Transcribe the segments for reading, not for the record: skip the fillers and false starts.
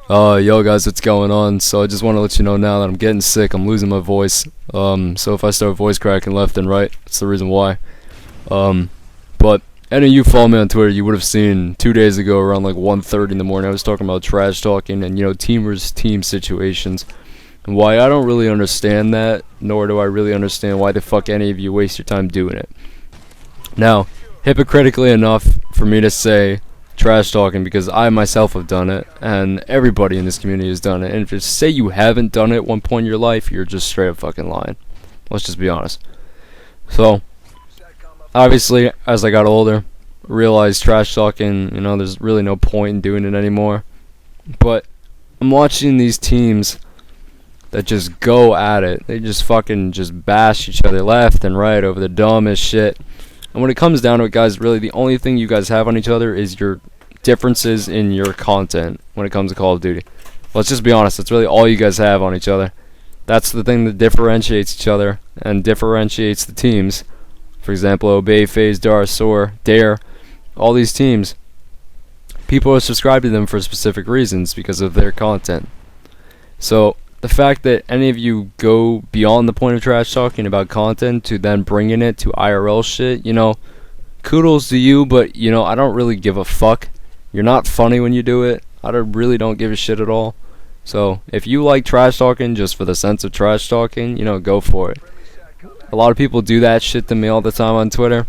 Yo guys, what's going on? So I just want to let you know now that I'm getting sick. I'm losing my voice. So if I start voice cracking left and right, that's the reason why. But any of you follow me on Twitter, you would have seen 2 days ago around like 1:30 in the morning, I was talking about trash talking and team versus team situations, and why I don't really understand that, nor do I really understand why the fuck any of you waste your time doing it. Now, hypocritically enough for me to say trash talking, because I myself have done it and everybody in this community has done it, and if you say you haven't done it at one point in your life, you're just straight up fucking lying. Let's just be honest. So obviously as I got older, realized trash talking, there's really no point in doing it anymore. But I'm watching these teams that just go at it. They just fucking just bash each other left and right over the dumbest shit. And when it comes down to it, guys, really the only thing you guys have on each other is your differences in your content when it comes to Call of Duty. Let's just be honest, that's really all you guys have on each other. That's the thing that differentiates each other and differentiates the teams. For example, Obey, FaZe, Dar, SoaR, Dare, all these teams. People are subscribed to them for specific reasons because of their content. So the fact that any of you go beyond the point of trash talking about content to then bringing it to IRL shit, kudos to you, but I don't really give a fuck. You're not funny when you do it. Really don't give a shit at all. So if you like trash talking just for the sense of trash talking, go for it. A lot of people do that shit to me all the time on Twitter.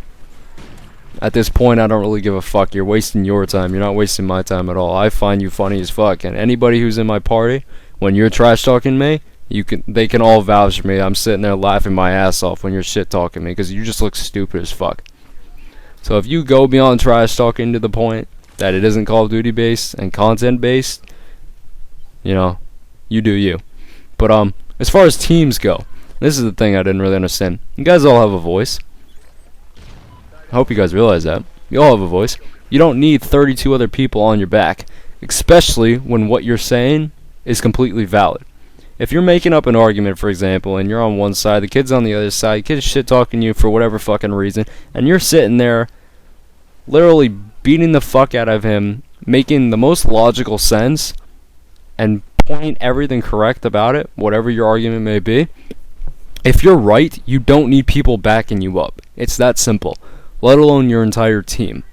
At this point, I don't really give a fuck. You're wasting your time. You're not wasting my time at all. I find you funny as fuck, and anybody who's in my party, when you're trash talking me, they can all vouch for me. I'm sitting there laughing my ass off when you're shit talking me, because you just look stupid as fuck. So if you go beyond trash talking to the point that it isn't Call of Duty based and content based, you do you. But as far as teams go, this is the thing I didn't really understand. You guys all have a voice. I hope you guys realize that. You all have a voice. You don't need 32 other people on your back, especially when what you're saying is completely valid. If you're making up an argument, for example, and you're on one side, the kid's on the other side, the kid's shit talking you for whatever fucking reason, and you're sitting there literally beating the fuck out of him, making the most logical sense, and pointing everything correct about it, whatever your argument may be. If you're right, you don't need people backing you up. It's that simple. Let alone your entire team.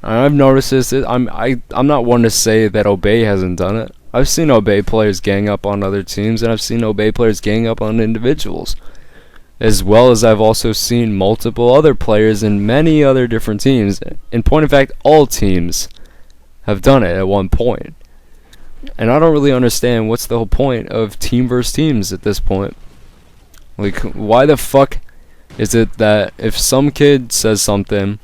And I've noticed this. I'm not one to say that Obey hasn't done it. I've seen Obey players gang up on other teams, and I've seen Obey players gang up on individuals, as well as I've also seen multiple other players in many other different teams. In point of fact, all teams have done it at one point. And I don't really understand what's the whole point of team versus teams at this point. Like, why the fuck is it that if some kid says something,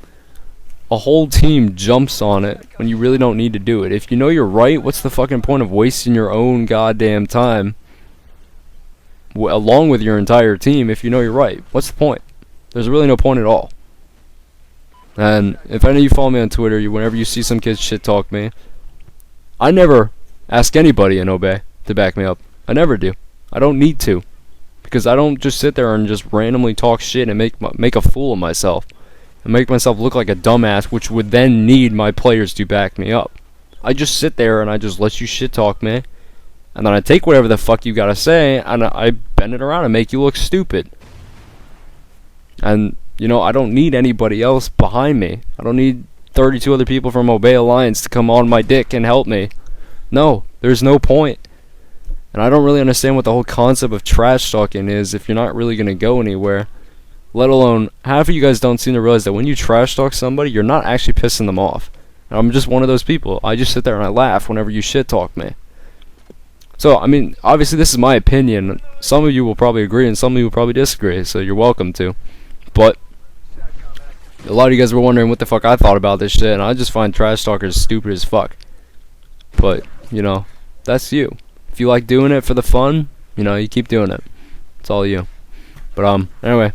a whole team jumps on it when you really don't need to do it? If you know you're right, what's the fucking point of wasting your own goddamn time along with your entire team if you know you're right? What's the point? There's really no point at all. And if any of you follow me on Twitter, whenever you see some kids shit talk me, I never ask anybody in Obey to back me up. I never do. I don't need to. Because I don't just sit there and just randomly talk shit and make a fool of myself and make myself look like a dumbass, which would then need my players to back me up. I just sit there and I just let you shit talk me, and then I take whatever the fuck you gotta say and I bend it around and make you look stupid. And I don't need anybody else behind me. I don't need 32 other people from Obey Alliance to come on my dick and help me. No, there's no point. And I don't really understand what the whole concept of trash talking is if you're not really going to go anywhere. Let alone, half of you guys don't seem to realize that when you trash talk somebody, you're not actually pissing them off. And I'm just one of those people. I just sit there and I laugh whenever you shit talk me. So, I mean, obviously this is my opinion. Some of you will probably agree and some of you will probably disagree, so you're welcome to. But a lot of you guys were wondering what the fuck I thought about this shit, and I just find trash talkers stupid as fuck. But, that's you. If you like doing it for the fun, you keep doing it. It's all you. But anyway,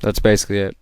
that's basically it.